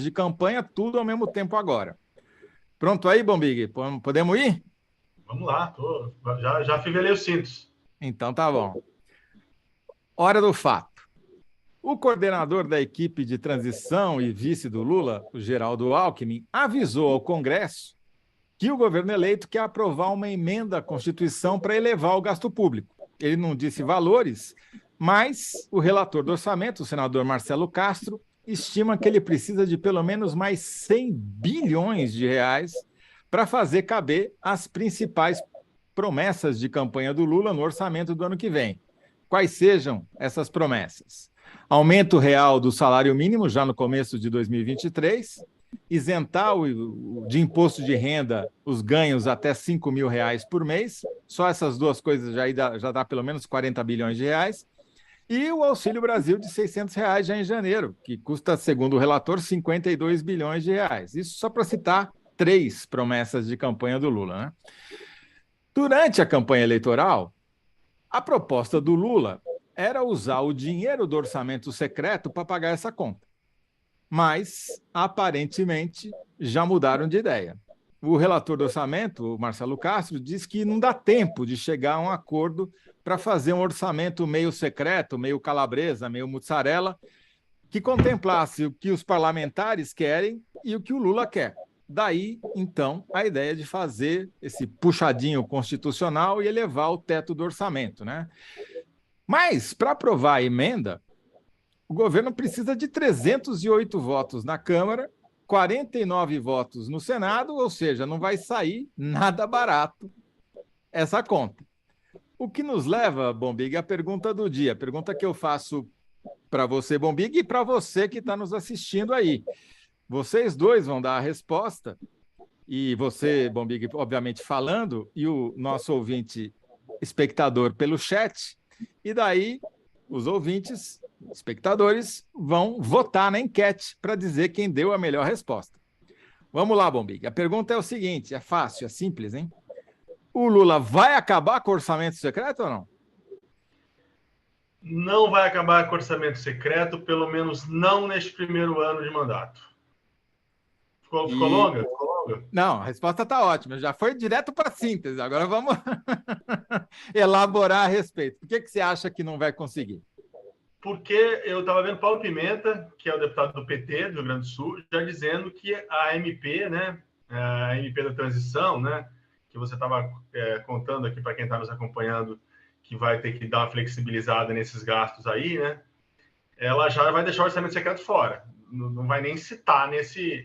de campanha, tudo ao mesmo tempo agora. Pronto aí, Bombig? Podemos ir? Vamos lá, já fivelei os cintos. Então tá bom. Hora do fato. O coordenador da equipe de transição e vice do Lula, o Geraldo Alckmin, avisou ao Congresso que o governo eleito quer aprovar uma emenda à Constituição para elevar o gasto público. Ele não disse valores, mas o relator do orçamento, o senador Marcelo Castro, estima que ele precisa de pelo menos mais 100 bilhões de reais para fazer caber as principais promessas de campanha do Lula no orçamento do ano que vem. Quais sejam essas promessas? Aumento real do salário mínimo já no começo de 2023, isentar de imposto de renda os ganhos até R$ 5.000 por mês, só essas duas coisas já dá pelo menos 40 bilhões de reais, e o Auxílio Brasil de R$ 600 já em janeiro, que custa, segundo o relator, 52 bilhões de reais. Isso só para citar 3 promessas de campanha do Lula, né? Durante a campanha eleitoral, a proposta do Lula era usar o dinheiro do orçamento secreto para pagar essa conta. Mas, aparentemente, já mudaram de ideia. O relator do orçamento, o Marcelo Castro, diz que não dá tempo de chegar a um acordo para fazer um orçamento meio secreto, meio calabresa, meio mussarela, que contemplasse o que os parlamentares querem e o que o Lula quer. Daí, então, a ideia de fazer esse puxadinho constitucional e elevar o teto do orçamento, né? Mas, para aprovar a emenda, o governo precisa de 308 votos na Câmara, 49 votos no Senado, ou seja, não vai sair nada barato essa conta. O que nos leva, Bombig, à pergunta do dia, a pergunta que eu faço para você, Bombig, e para você que está nos assistindo aí. Vocês dois vão dar a resposta, e você, Bombig, obviamente falando, e o nosso ouvinte espectador pelo chat, e daí os ouvintes, espectadores, vão votar na enquete para dizer quem deu a melhor resposta. Vamos lá, Bombig. A pergunta é o seguinte, é fácil, é simples, hein? O Lula vai acabar com o orçamento secreto ou não? Não vai acabar com orçamento secreto, pelo menos não neste primeiro ano de mandato. Ficou E longa? Ficou longa? não, a resposta está ótima. Já foi direto para a síntese. Agora vamos elaborar a respeito. Por que você acha que não vai conseguir? Porque eu estava vendo Paulo Pimenta, que é o deputado do PT do Rio Grande do Sul, já dizendo que a MP, né, a MP da transição, né, que você estava contando aqui para quem está nos acompanhando, que vai ter que dar uma flexibilizada nesses gastos aí, né, ela já vai deixar o orçamento secreto fora. Não vai nem citar nesse...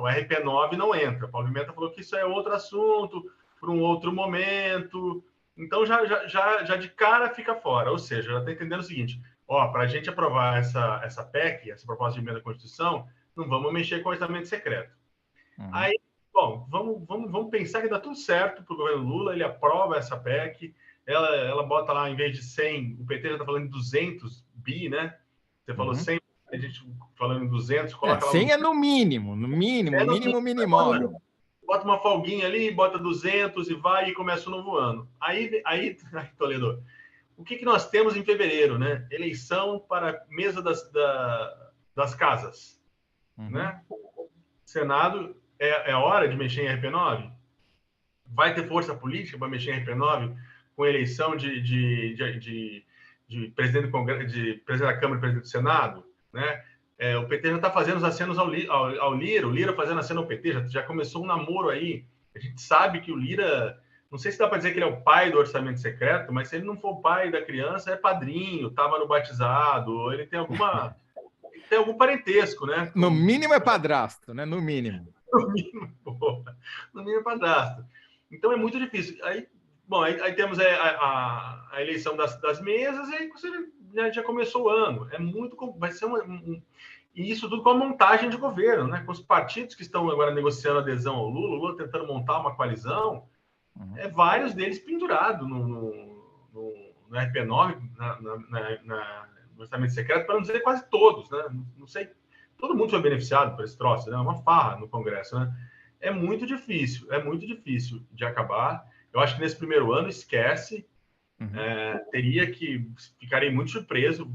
o RP9 não entra. Paulo Pimenta falou que isso é outro assunto, para um outro momento. Então, já de cara fica fora. Ou seja, já está entendendo o seguinte, para a gente aprovar essa PEC, essa proposta de emenda à Constituição, não vamos mexer com o orçamento secreto. Uhum. Aí, bom, vamos pensar que dá tudo certo para o governo Lula, ele aprova essa PEC, ela bota lá, em vez de 100, o PT já está falando de 200 bi, né? Você falou Uhum. 100, a gente falando em 200, É, coloca lá 100 no... é no mínimo, no mínimo, É, no mínimo minimorum. bota uma folguinha ali, bota 200 e vai e começa o novo ano. Aí Toledo, o que nós temos em fevereiro, né? Eleição para a mesa das casas, Uhum. né? Senado, é hora de mexer em RP9? Vai ter força política para mexer em RP9 com eleição de presidente do Congresso, de presidente da Câmara e presidente do Senado, né? O PT já está fazendo os acenos ao Lira, o Lira fazendo aceno ao PT, já começou um namoro aí. A gente sabe que o Lira, não sei se dá para dizer que ele é o pai do orçamento secreto, mas se ele não for o pai da criança, é padrinho, estava no batizado, ele tem algum parentesco, né? No mínimo é padrasto, né? No mínimo. No mínimo, no mínimo é padrasto. Então é muito difícil. Aí temos a eleição das mesas, e aí você já começou o ano. Vai ser e isso tudo com a montagem de governo, né? Com os partidos que estão agora negociando adesão ao Lula, o Lula tentando montar uma coalizão, Uhum. vários deles pendurados no RP9, no orçamento secreto, para não dizer quase todos, né? Não sei, todo mundo foi beneficiado por esse troço, né? Uma farra no Congresso, né? É muito difícil de acabar. Eu acho que nesse primeiro ano, esquece, Uhum. ficarei muito surpreso,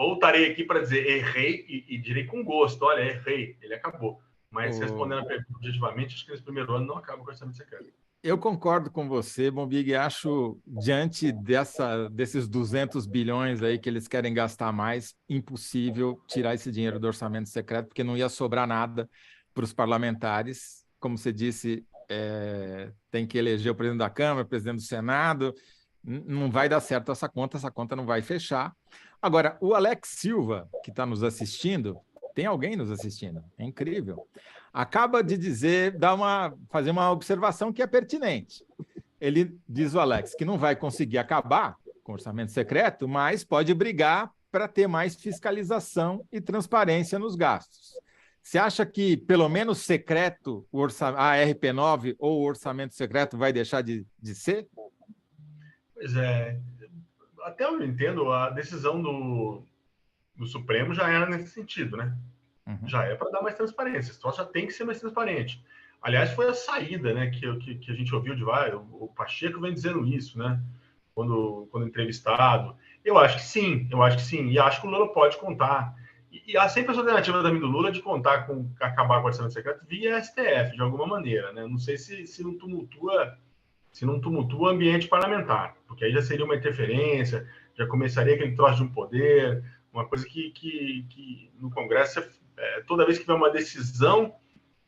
voltarei aqui para dizer errei e direi com gosto. Olha, errei, ele acabou. Mas respondendo a pergunta objetivamente, acho que nesse primeiro ano não acaba com o orçamento secreto. Eu concordo com você, Bombig, acho, diante desses 200 bilhões aí que eles querem gastar mais, impossível tirar esse dinheiro do orçamento secreto, porque não ia sobrar nada para os parlamentares. Como você disse, tem que eleger o presidente da Câmara, o presidente do Senado, não vai dar certo essa conta não vai fechar. Agora, o Alex Silva, que está nos assistindo, tem alguém nos assistindo, é incrível. Acaba de fazer uma observação que é pertinente. Ele diz, o Alex, que não vai conseguir acabar com o orçamento secreto, mas pode brigar para ter mais fiscalização e transparência nos gastos. Você acha que, pelo menos secreto, a RP9 ou o orçamento secreto vai deixar de ser? Pois é. Até eu entendo, a decisão do Supremo já era nesse sentido, né? Já é para dar mais transparência. Então, já tem que ser mais transparente. Aliás, foi a saída, né, que a gente ouviu de vários. O Pacheco vem dizendo isso, né? Quando entrevistado. Eu acho que sim. E acho que o Lula pode contar. E há sempre essa alternativa também do Lula de contar com acabar com o orçamento secreto via STF, de alguma maneira, né? Não sei se não tumultua o ambiente parlamentar, porque aí já seria uma interferência, já começaria aquele troço de um poder, uma coisa que no Congresso, toda vez que tiver uma decisão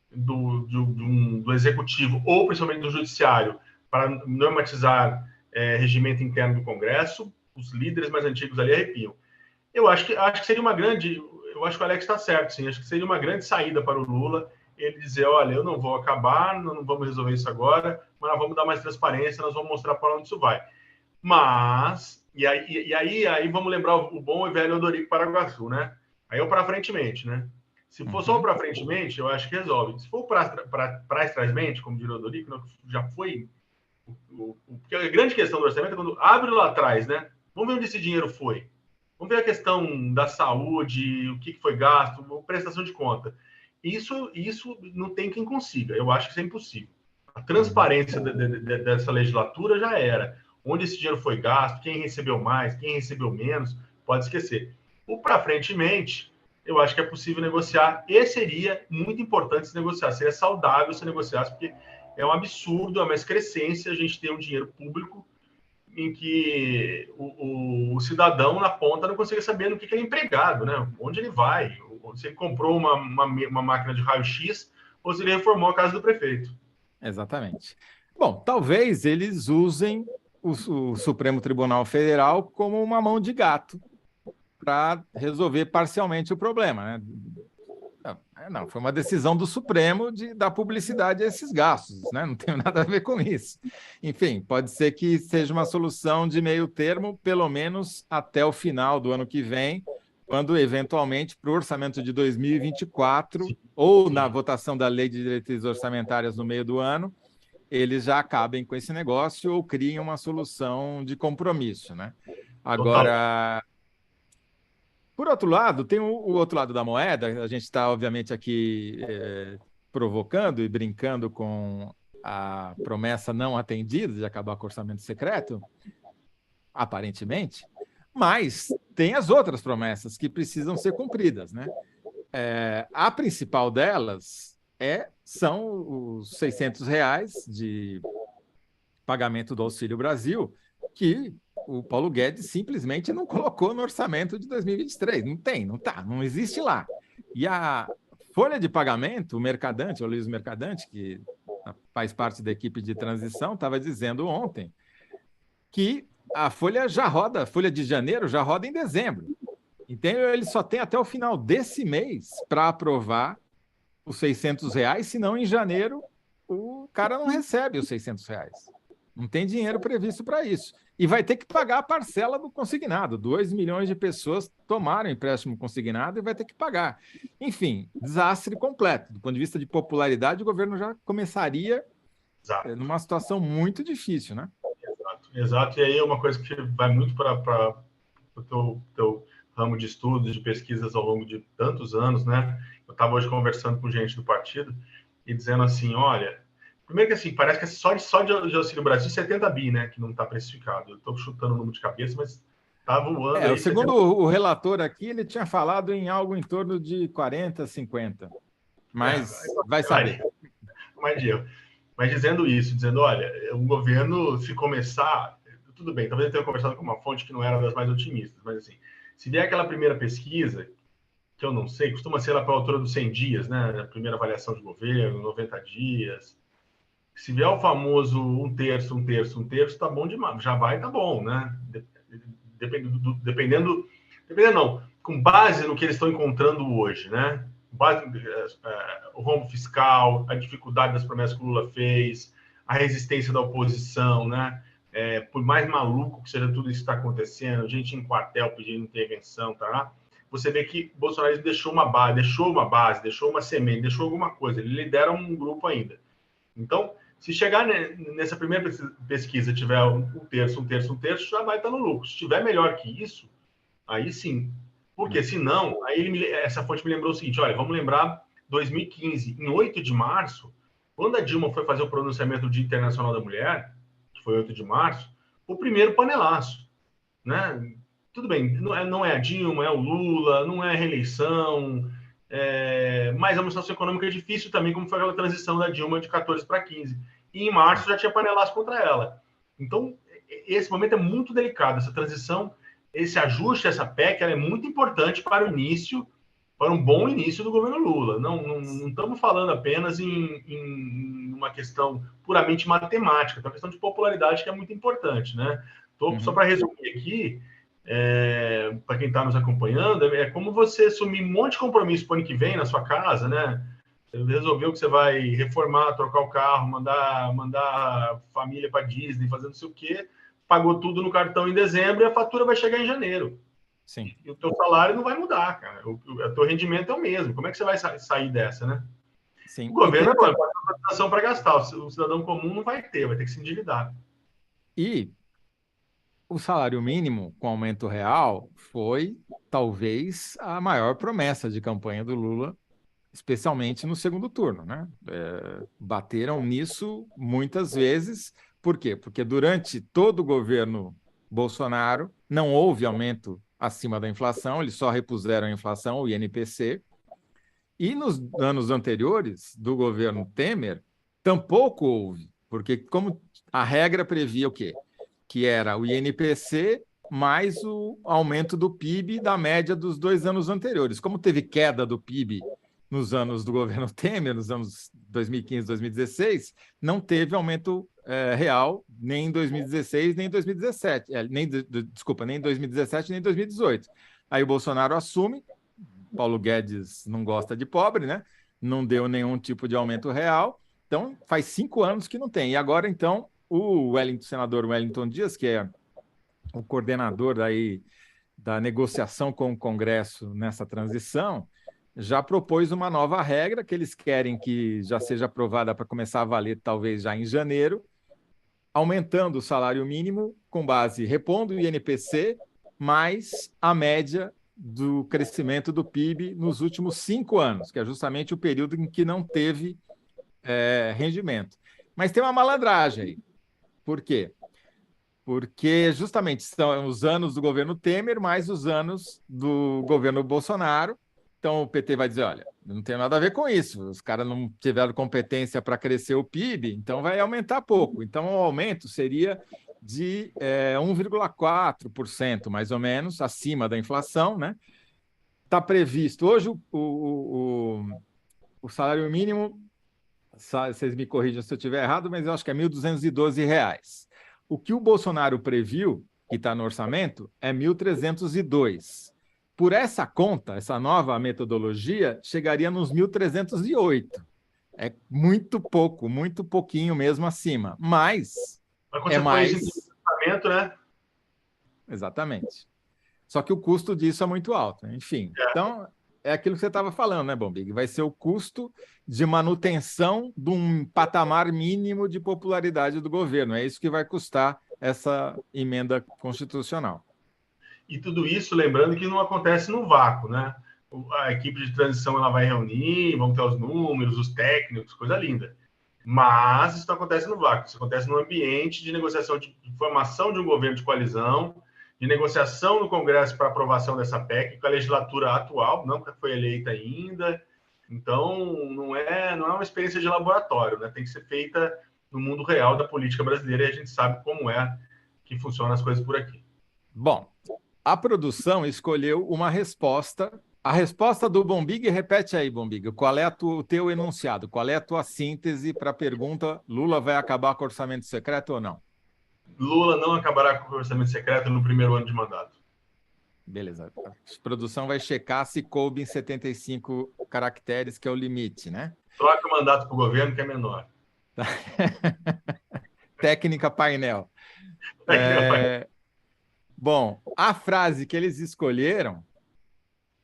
do Executivo, ou principalmente do Judiciário, para normatizar regimento interno do Congresso, os líderes mais antigos ali arrepiam. Eu acho que seria uma grande... Eu acho que o Alex está certo, sim. Acho que seria uma grande saída para o Lula ele dizer, olha, eu não vou acabar, não vamos resolver isso agora, mas nós vamos dar mais transparência, nós vamos mostrar para onde isso vai. Mas, e aí vamos lembrar o bom e velho Odorico Paraguaçu, né? Aí é o para frentemente, né? Se for só o para frentemente, eu acho que resolve. Se for para trásmente, como diria o Odorico, já foi... Porque a grande questão do orçamento é quando abre lá atrás, né? Vamos ver onde esse dinheiro foi. Vamos ver a questão da saúde, o que foi gasto, prestação de conta. Isso não tem quem consiga. Eu acho que isso é impossível. A transparência dessa legislatura já era. Onde esse dinheiro foi gasto, quem recebeu mais, quem recebeu menos, pode esquecer. O para frentemente, eu acho que é possível negociar e seria muito importante se negociar. Seria saudável se negociasse, porque é um absurdo, é uma excrescência a gente ter um dinheiro público em que o cidadão na ponta não consegue saber no que ele é empregado, né? Onde ele vai, se ele comprou uma máquina de raio-x ou se ele reformou a casa do prefeito. Exatamente. Bom, talvez eles usem o Supremo Tribunal Federal como uma mão de gato para resolver parcialmente o problema, né? Não, foi uma decisão do Supremo de dar publicidade a esses gastos, né? Não tem nada a ver com isso. Enfim, pode ser que seja uma solução de meio termo, pelo menos até o final do ano que vem, quando, eventualmente, para o orçamento de 2024, ou na votação da Lei de Diretrizes Orçamentárias no meio do ano, eles já acabem com esse negócio ou criem uma solução de compromisso, né? Agora... Por outro lado, tem o outro lado da moeda. A gente está, obviamente, aqui provocando e brincando com a promessa não atendida de acabar com o orçamento secreto, aparentemente, mas tem as outras promessas que precisam ser cumpridas, né? A principal delas são os R$ 600 de pagamento do Auxílio Brasil, que o Paulo Guedes simplesmente não colocou no orçamento de 2023. Não existe lá. E a folha de pagamento, o Mercadante, o Luiz Mercadante, que faz parte da equipe de transição, estava dizendo ontem que a folha de janeiro já roda em dezembro. Então, ele só tem até o final desse mês para aprovar os R$ 600, senão em janeiro o cara não recebe os R$ 600. Não tem dinheiro previsto para isso. E vai ter que pagar a parcela do consignado. 2 milhões de pessoas tomaram empréstimo consignado e vai ter que pagar. Enfim, desastre completo. Do ponto de vista de popularidade, o governo já começaria numa situação muito difícil, né? Exato. E aí é uma coisa que vai muito para o teu ramo de estudos, de pesquisas ao longo de tantos anos, né? Eu estava hoje conversando com gente do partido e dizendo assim, olha... Primeiro que assim, parece que é só de Auxílio Brasil 70 bi, né? Que não está precificado. Eu estou chutando o número de cabeça, mas Tá voando aí. Segundo o relator aqui, ele tinha falado em algo em torno de 40, 50. Mas vai saber. Mas dizendo isso, dizendo, olha, o governo, se começar... Tudo bem, talvez eu tenha conversado com uma fonte que não era das mais otimistas, mas assim, se vier aquela primeira pesquisa, que eu não sei, costuma ser lá para a altura dos 100 dias, né? A primeira avaliação de governo, 90 dias. Se vier o famoso um terço, tá bom demais. Já vai, tá bom, né? Dependendo não, com base no que eles estão encontrando hoje, né? Base, o rombo fiscal, a dificuldade das promessas que o Lula fez, a resistência da oposição, né? Por mais maluco que seja tudo isso que está acontecendo, gente em quartel pedindo intervenção, tá? Você vê que o Bolsonaro deixou uma base, deixou uma semente, deixou alguma coisa. Ele lidera um grupo ainda. Então, se chegar nessa primeira pesquisa, tiver um terço, já vai estar no lucro. Se tiver melhor que isso, aí sim. Porque senão, essa fonte me lembrou o seguinte, olha, vamos lembrar 2015, em 8 de março, quando a Dilma foi fazer o pronunciamento do Dia Internacional da Mulher, que foi 8 de março, o primeiro panelaço, né? Tudo bem, não é a Dilma, é o Lula, não é a reeleição, mas é uma situação econômica difícil também, como foi aquela transição da Dilma de 14 para 15. E em março já tinha panelaço contra ela. Então, esse momento é muito delicado, essa transição, esse ajuste, essa PEC, ela é muito importante para um bom início do governo Lula. Não estamos falando apenas em uma questão puramente matemática, é uma questão de popularidade que é muito importante, né? Só para resumir aqui, para quem está nos acompanhando, é como você assumir um monte de compromisso para o ano que vem na sua casa, né? Você resolveu que você vai reformar, trocar o carro, mandar a família para Disney, fazer não sei o quê, pagou tudo no cartão em dezembro e a fatura vai chegar em janeiro. Sim. E o teu salário não vai mudar, cara. O teu rendimento é o mesmo. Como é que você vai sair dessa, né? Sim. O governo vai ter autorização para gastar. O cidadão comum não vai ter que se endividar. E o salário mínimo com aumento real foi talvez a maior promessa de campanha do Lula, especialmente no segundo turno, né? Bateram nisso muitas vezes. Por quê? Porque durante todo o governo Bolsonaro não houve aumento acima da inflação, eles só repuseram a inflação, o INPC. E nos anos anteriores do governo Temer, tampouco houve, porque como a regra previa o quê? Que era o INPC mais o aumento do PIB da média dos 2 anos anteriores. Como teve queda do PIB nos anos do governo Temer, nos anos 2015, 2016, não teve aumento real nem em 2016, nem em 2017. Desculpa, nem em 2017, nem em 2018. Aí o Bolsonaro assume, Paulo Guedes não gosta de pobre, né? Não deu nenhum tipo de aumento real. Então, faz 5 anos que não tem. E agora, então, o senador Wellington Dias, que é o coordenador da negociação com o Congresso nessa transição, já propôs uma nova regra que eles querem que já seja aprovada para começar a valer talvez já em janeiro, aumentando o salário mínimo com base, repondo o INPC, mais a média do crescimento do PIB nos últimos 5 anos, que é justamente o período em que não teve rendimento. Mas tem uma malandragem aí. Por quê? Porque justamente são os anos do governo Temer mais os anos do governo Bolsonaro. Então o PT vai dizer, olha, não tem nada a ver com isso, os caras não tiveram competência para crescer o PIB, então vai aumentar pouco. Então o aumento seria de 1,4%, mais ou menos, acima da inflação, né? Está previsto. Hoje o salário mínimo, vocês me corrijam se eu estiver errado, mas eu acho que é R$ 1.212. O que o Bolsonaro previu, que está no orçamento, é 1.302. Por essa conta, essa nova metodologia, chegaria nos 1.308. É muito pouco, muito pouquinho mesmo acima. Mas é mais... né? Exatamente. Só que o custo disso é muito alto. Enfim, então é aquilo que você estava falando, né, Bombig? Vai ser o custo de manutenção de um patamar mínimo de popularidade do governo. É isso que vai custar essa emenda constitucional. E tudo isso, lembrando que não acontece no vácuo, né? A equipe de transição ela vai reunir, vão ter os números, os técnicos, coisa linda. Mas isso não acontece no vácuo, isso acontece no ambiente de negociação, de formação de um governo de coalizão, de negociação no Congresso para aprovação dessa PEC, com a legislatura atual, não foi eleita ainda. Então, não é uma experiência de laboratório, né? Tem que ser feita no mundo real da política brasileira, e a gente sabe como é que funcionam as coisas por aqui. Bom, a produção escolheu uma resposta. A resposta do Bombig, repete aí, Bombig, qual é o teu enunciado? Qual é a tua síntese para a pergunta: Lula vai acabar com o orçamento secreto ou não? Lula não acabará com o orçamento secreto no primeiro ano de mandato. Beleza. A produção vai checar se coube em 75 caracteres, que é o limite, né? Troca o mandato para o governo, que é menor. Técnica painel. Bom, a frase que eles escolheram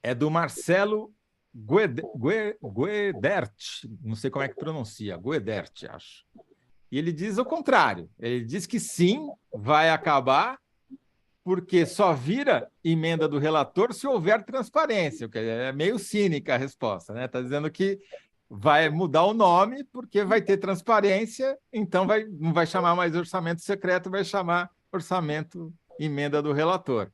é do Marcelo Guedert, não sei como é que pronuncia, Guedert, acho. E ele diz o contrário. Ele diz que sim, vai acabar, porque só vira emenda do relator se houver transparência. É meio cínica a resposta, né? Está dizendo que vai mudar o nome porque vai ter transparência, então não vai chamar mais orçamento secreto, vai chamar orçamento emenda do relator.